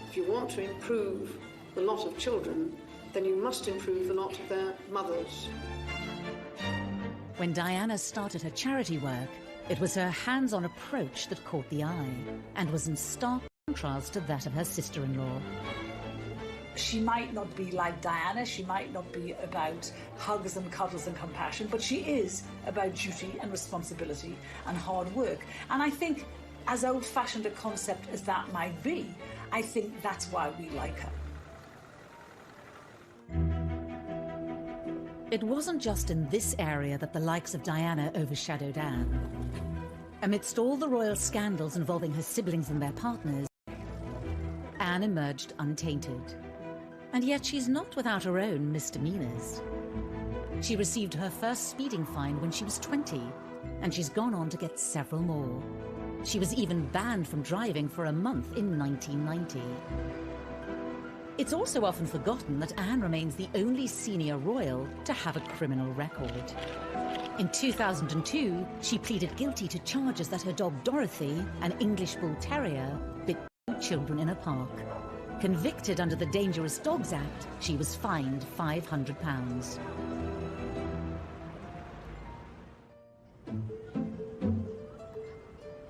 If you want to improve the lot of children, then you must improve the lot of their mothers. When Diana started her charity work, it was her hands-on approach that caught the eye and was in stark contrast to that of her sister-in-law. She might not be like Diana, she might not be about hugs and cuddles and compassion, but she is about duty and responsibility and hard work. And I think, as old-fashioned a concept as that might be, I think that's why we like her. It wasn't just in this area that the likes of Diana overshadowed Anne. Amidst all the royal scandals involving her siblings and their partners, Anne emerged untainted. And yet she's not without her own misdemeanors. She received her first speeding fine when she was 20, and she's gone on to get several more. She was even banned from driving for a month in 1990. It's also often forgotten that Anne remains the only senior royal to have a criminal record. In 2002, she pleaded guilty to charges that her dog Dorothy, an English Bull Terrier, bit 2 children in a park. Convicted under the Dangerous Dogs Act, she was fined £500.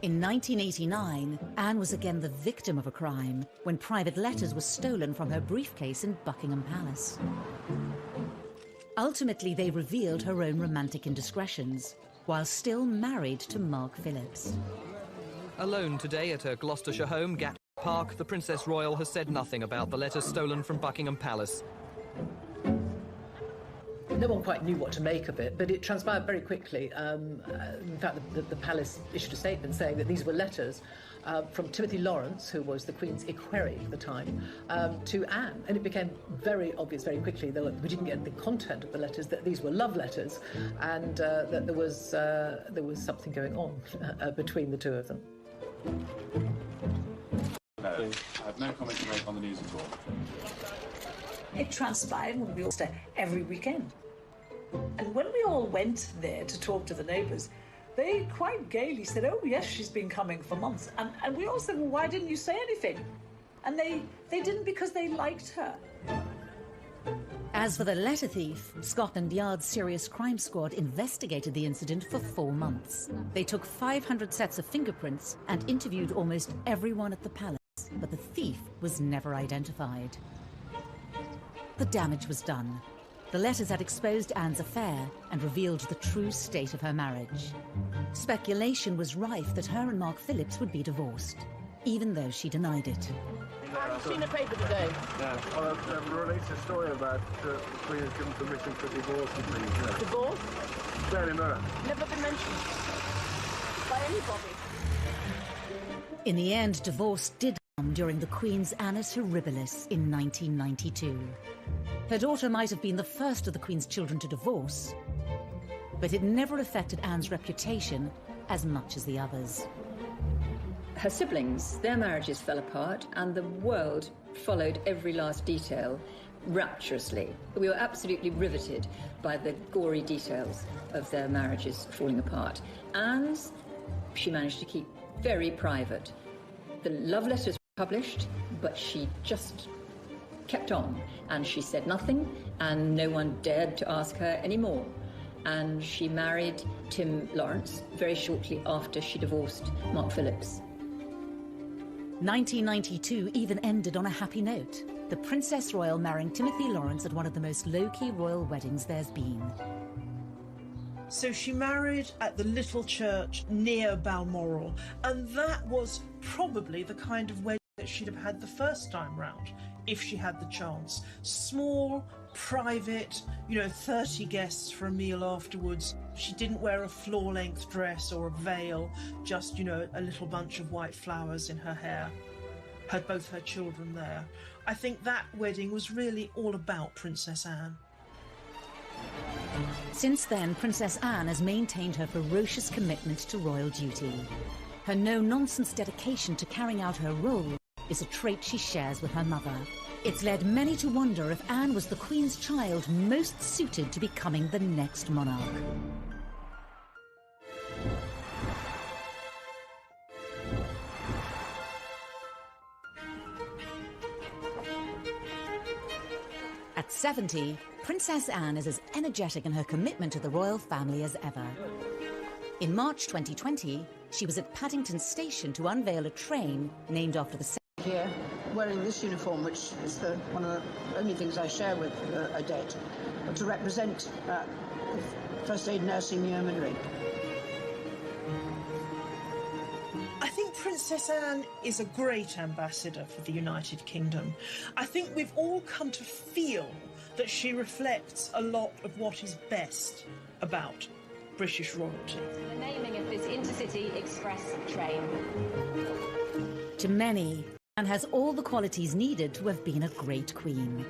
In 1989, Anne was again the victim of a crime when private letters were stolen from her briefcase in Buckingham Palace. Ultimately, they revealed her own romantic indiscretions, while still married to Mark Phillips. Alone today at her Gloucestershire home, Gatwick Park, the Princess Royal has said nothing about the letters stolen from Buckingham Palace. No one quite knew what to make of it, but it transpired very quickly. In fact, the palace issued a statement saying that these were letters from Timothy Lawrence, who was the Queen's equerry at the time, to Anne. And it became very obvious very quickly, though we didn't get the content of the letters, that these were love letters, and that there was something going on between the two of them. No, I have no comment to make on the news at all. It transpired when we all stayed every weekend. And when we all went there to talk to the neighbours, they quite gaily said, oh, yes, she's been coming for months. And we all said, well, why didn't you say anything? And they didn't because they liked her. As for the letter thief, Scotland Yard's Serious Crime Squad investigated the incident for 4 months. They took 500 sets of fingerprints and interviewed almost everyone at the palace. but the thief was never identified. The damage was done. The letters had exposed Anne's affair and revealed the true state of her marriage. Speculation was rife that her and Mark Phillips would be divorced, even though she denied it. I've seen a paper today. Yeah. Well, I've released a story about the Queen has given permission for divorce and things. Yeah. Divorce? Daily Mirror. Never been mentioned by anybody. In the end, divorce did come during the Queen's Annus Horribilis in 1992. Her daughter might have been the first of the Queen's children to divorce, but it never affected Anne's reputation as much as the others. Her siblings, their marriages fell apart, and the world followed every last detail rapturously. We were absolutely riveted by the gory details of their marriages falling apart. Anne's, she managed to keep very private. The love letters were published, but she just kept on, and she said nothing, and no one dared to ask her anymore. And she married Tim Lawrence very shortly after she divorced Mark Phillips. 1992 even ended on a happy note. The Princess Royal marrying Timothy Lawrence at one of the most low-key royal weddings there's been. So she married at the little church near Balmoral, and that was probably the kind of wedding that she'd have had the first time round, if she had the chance. Small, private, 30 guests for a meal afterwards. She didn't wear a floor-length dress or a veil, just, a little bunch of white flowers in her hair. Had both her children there. I think that wedding was really all about Princess Anne. Since then, Princess Anne has maintained her ferocious commitment to royal duty. Her no-nonsense dedication to carrying out her role is a trait she shares with her mother. It's led many to wonder if Anne was the Queen's child most suited to becoming the next monarch. At 70, Princess Anne is as energetic in her commitment to the royal family as ever. In March 2020, she was at Paddington Station to unveil a train named after the Here, wearing this uniform, which is one of the only things I share with Odette, to represent First Aid Nursing Yeomanry. I think Princess Anne is a great ambassador for the United Kingdom. I think we've all come to feel that she reflects a lot of what is best about British royalty. The naming of this intercity express train. To many, Anne has all the qualities needed to have been a great queen.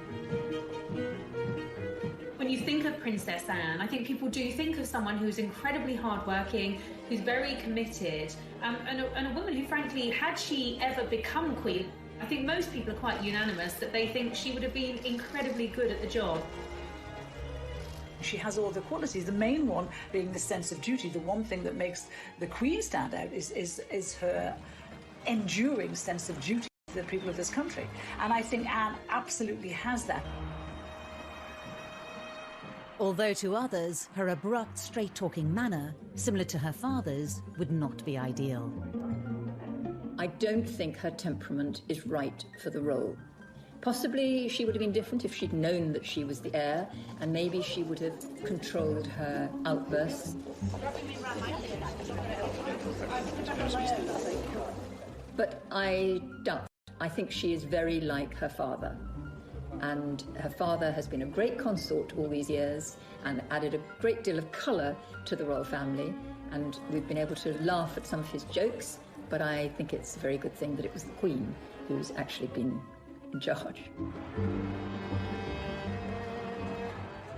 When you think of Princess Anne, I think people do think of someone who's incredibly hardworking, who's very committed, and a woman who, frankly, had she ever become queen, I think most people are quite unanimous that they think she would have been incredibly good at the job. She has all the qualities, the main one being the sense of duty. The one thing that makes the Queen stand out is her enduring sense of duty to the people of this country. And I think Anne absolutely has that. Although to others, her abrupt, straight-talking manner, similar to her father's, would not be ideal. I don't think her temperament is right for the role. Possibly she would have been different if she'd known that she was the heir, and maybe she would have controlled her outbursts. But I doubt. I think she is very like her father. And her father has been a great consort all these years and added a great deal of colour to the royal family, and we've been able to laugh at some of his jokes, but I think it's a very good thing that it was the Queen who's actually been in charge.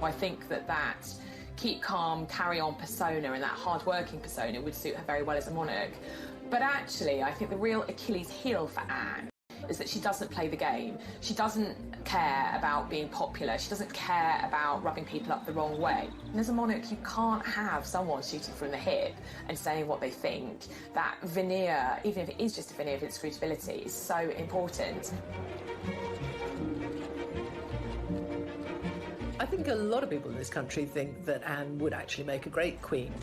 I think that keep calm, carry on persona and that hard-working persona would suit her very well as a monarch. But actually, I think the real Achilles heel for Anne is that she doesn't play the game. She doesn't care about being popular. She doesn't care about rubbing people up the wrong way. And as a monarch, you can't have someone shooting from the hip and saying what they think. That veneer, even if it is just a veneer of inscrutability, is so important. I think a lot of people in this country think that Anne would actually make a great queen.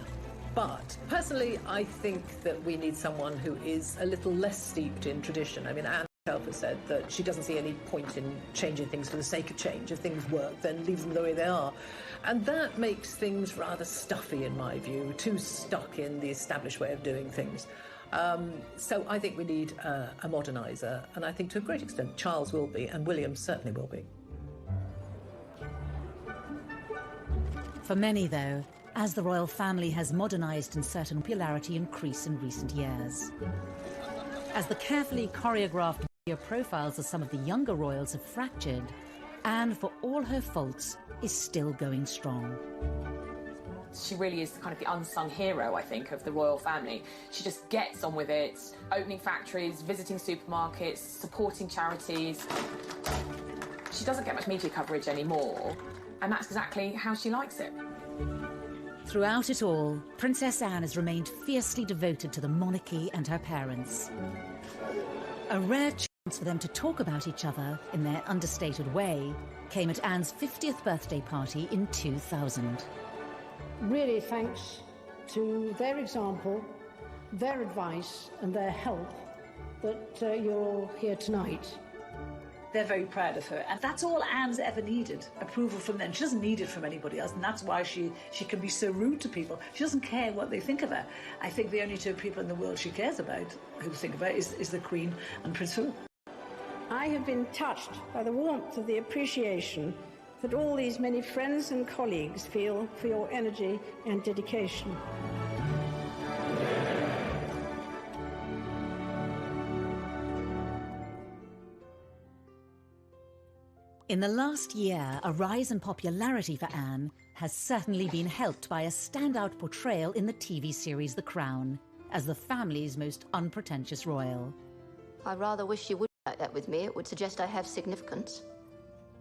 But personally, I think that we need someone who is a little less steeped in tradition. I mean, Anne herself has said that she doesn't see any point in changing things for the sake of change. If things work, then leave them the way they are. And that makes things rather stuffy, in my view, too stuck in the established way of doing things. So I think we need a moderniser, and I think to a great extent Charles will be, and William certainly will be. For many, though, as the royal family has modernised and certain popularity increase in recent years. As the carefully choreographed media profiles of some of the younger royals have fractured, Anne, for all her faults, is still going strong. She really is kind of the unsung hero, I think, of the royal family. She just gets on with it, opening factories, visiting supermarkets, supporting charities. She doesn't get much media coverage anymore, and that's exactly how she likes it. Throughout it all, Princess Anne has remained fiercely devoted to the monarchy and her parents. A rare chance for them to talk about each other in their understated way came at Anne's 50th birthday party in 2000. Really thanks to their example, their advice and their help that you're all here tonight. They're very proud of her, and that's all Anne's ever needed, approval from them. She doesn't need it from anybody else, and that's why she can be so rude to people. She doesn't care what they think of her. I think the only two people in the world she cares about, who think of her, is the Queen and Prince Philip. I have been touched by the warmth of the appreciation that all these many friends and colleagues feel for your energy and dedication. In the last year, a rise in popularity for Anne has certainly been helped by a standout portrayal in the TV series The Crown as the family's most unpretentious royal. I rather wish she would like that with me. It would suggest I have significance.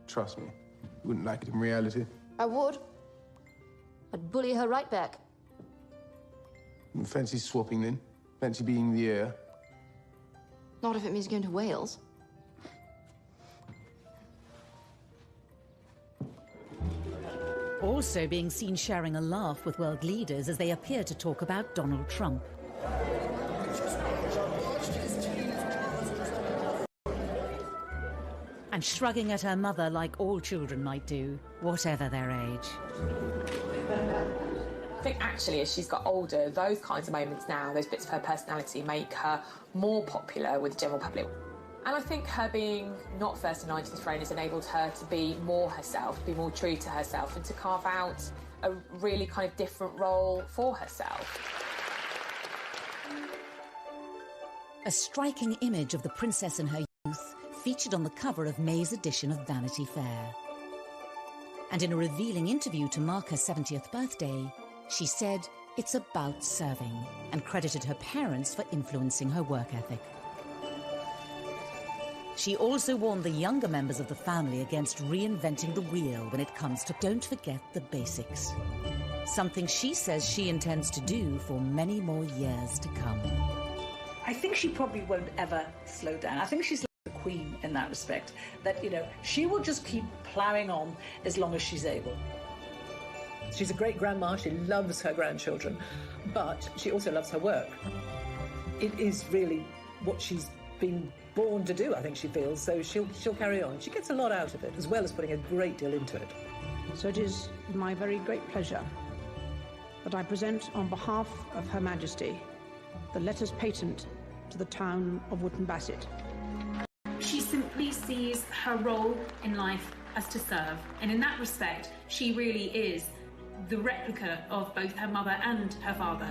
Trust me, you wouldn't like it in reality. I would. I'd bully her right back. Fancy swapping then? Fancy being the heir? Not if it means going to Wales. Also being seen sharing a laugh with world leaders as they appear to talk about Donald Trump. And shrugging at her mother like all children might do, whatever their age. I think actually as she's got older, those kinds of moments now, those bits of her personality make her more popular with the general public. And I think her being not first in line to the throne has enabled her to be more herself, to be more true to herself, and to carve out a really kind of different role for herself. A striking image of the princess in her youth featured on the cover of May's edition of Vanity Fair. And in a revealing interview to mark her 70th birthday, she said it's about serving, and credited her parents for influencing her work ethic. She also warned the younger members of the family against reinventing the wheel when it comes to don't forget the basics. Something she says she intends to do for many more years to come. I think she probably won't ever slow down. I think she's like the Queen in that respect, that, you know, she will just keep ploughing on as long as she's able. She's a great grandma, she loves her grandchildren, but she also loves her work. It is really what she's been born to do, I think she feels, so she'll carry on. She gets a lot out of it, as well as putting a great deal into it. So it is my very great pleasure that I present on behalf of Her Majesty the letters patent to the town of Wootton Bassett. She simply sees her role in life as to serve, and in that respect, she really is the replica of both her mother and her father.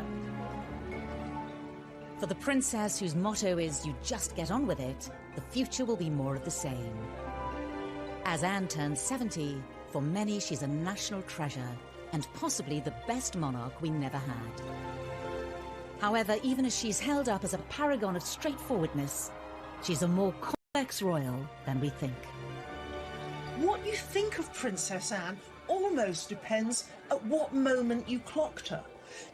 For the princess, whose motto is "you just get on with it," the future will be more of the same. As Anne turns 70, for many she's a national treasure, and possibly the best monarch we never had. However, even as she's held up as a paragon of straightforwardness, she's a more complex royal than we think. What you think of Princess Anne almost depends at what moment you clocked her.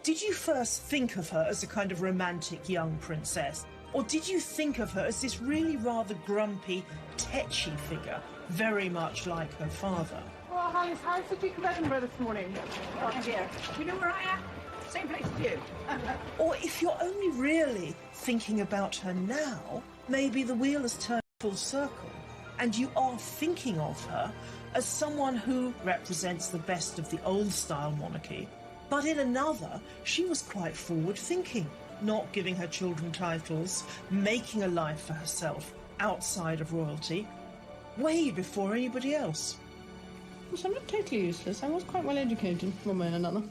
Did you first think of her as a kind of romantic young princess? Or did you think of her as this really rather grumpy, tetchy figure, very much like her father? Oh, Highness, how's the Duke of Edinburgh this morning? Oh, dear. You know where I am? Same place as you. Or if you're only really thinking about her now, maybe the wheel has turned full circle, and you are thinking of her as someone who represents the best of the old-style monarchy, but in another, she was quite forward-thinking, not giving her children titles, making a life for herself outside of royalty, way before anybody else. So I'm not totally useless. I was quite well educated, one way and another.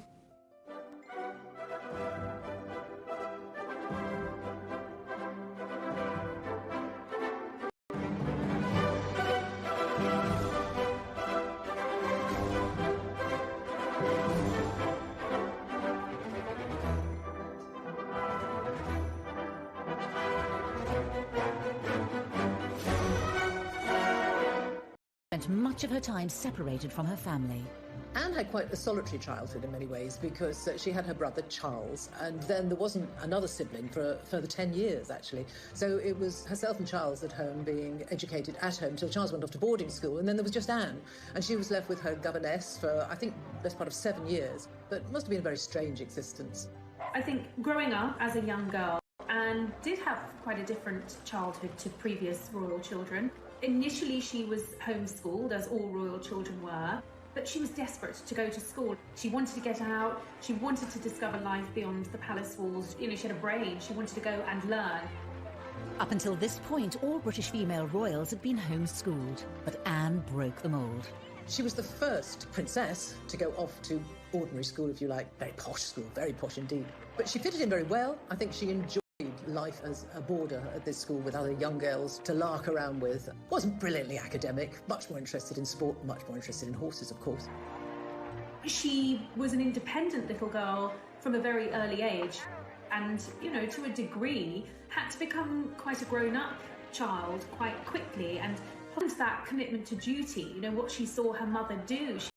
Spent much of her time separated from her family. Anne had quite a solitary childhood in many ways because she had her brother Charles, and then there wasn't another sibling for a further 10 years, actually. So it was herself and Charles at home being educated at home till Charles went off to boarding school, and then there was just Anne, and she was left with her governess for, I think, best part of 7 years. But it must have been a very strange existence. I think growing up as a young girl, Anne did have quite a different childhood to previous royal children. Initially, she was homeschooled, as all royal children were, but she was desperate to go to school. She wanted to get out, she wanted to discover life beyond the palace walls. You know, she had a brain, she wanted to go and learn. Up until this point, all British female royals had been homeschooled, but Anne broke the mould. She was the first princess to go off to ordinary school, if you like. Very posh school, very posh indeed. But she fitted in very well. I think she enjoyed life as a boarder at this school with other young girls to lark around with. Wasn't brilliantly academic, much more interested in sport, much more interested in horses, of course. She was an independent little girl from a very early age and, you know, to a degree, had to become quite a grown-up child quite quickly, and that commitment to duty, you know, what she saw her mother do.